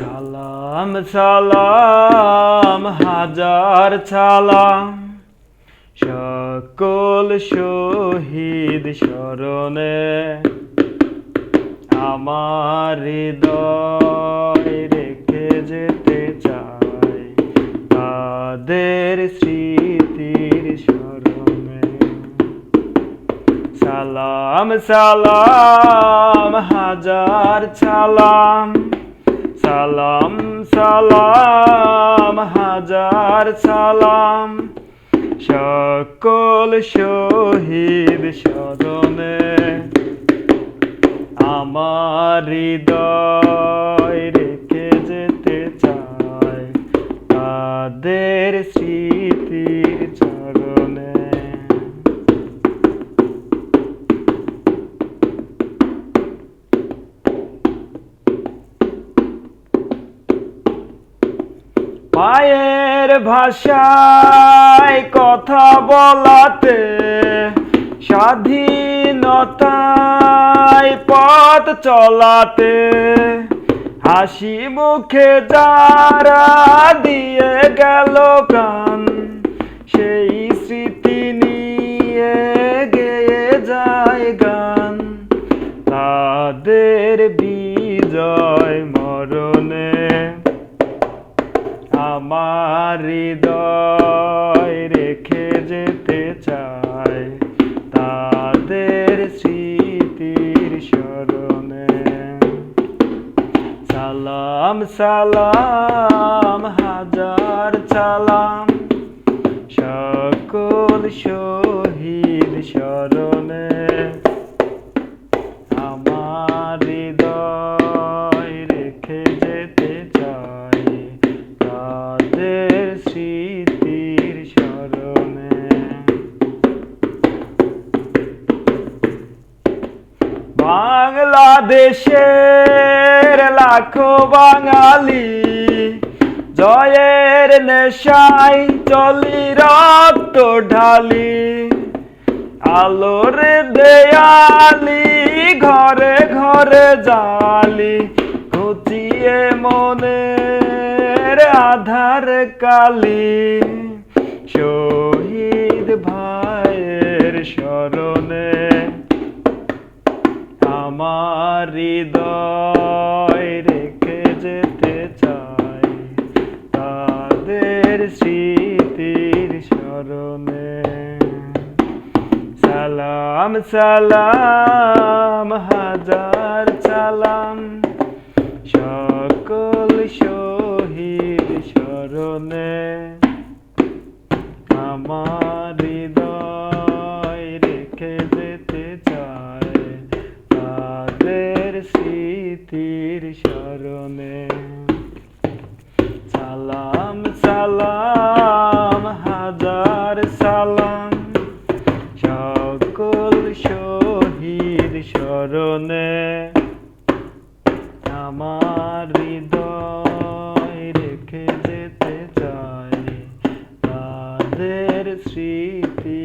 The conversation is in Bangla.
সালাম সালাম হাজার সালাম সকল শহীদ স্মরণে আমার হৃদয় রেখে যেতে চাই তাদের স্মৃতির স্মরণে। সালাম সালাম হাজার সালাম সালাম সালাম হাজার সালাম সকল শহীদ স্মরণে আমার হৃদয় রেখে যেতে চাই তাদের স্মৃতির চরণে। পায়ের ভাষায় কথা বলাতে স্বাধীনতায় পথ চলাতে হাসি মুখে যারা দিয়ে গেল প্রাণ সেই স্মৃতি নিয়ে গেয়ে যায় গান তাদের বিজয় মরণে আমার হৃদয় রেখে যেতে চাই তাদের স্মৃতির স্মরণে। সালাম সালাম হাজার সালাম সকল শহীদ স্মরণে আমার হৃদয় রেখে যেতে চাই তাদের স্মৃতির স্মরণে। বাংলাদেশের লাখো বাঙালি জয়ের নেশায় চলি রক্ত ঢালি আলোর দেয়ালি ঘরে ঘরে জালি ঘুচিয়ে মনের আধার কালি শহীদ ভাইয়ের স্মরণে আমার হৃদয় রেখে যেতে চাই তাদের স্মৃতির স্মরণে। সালাম সালাম হাজার সালাম সকল শহীদ স্মরণে আমার হৃদয় রেখে যেতে চাই তাদের স্মৃতির স্মরণে। সালাম সালাম হাজার সালাম সকল শহীদ স্মরণে আমার হৃদয় রেখে যেতে চাই তাদের স্মৃতি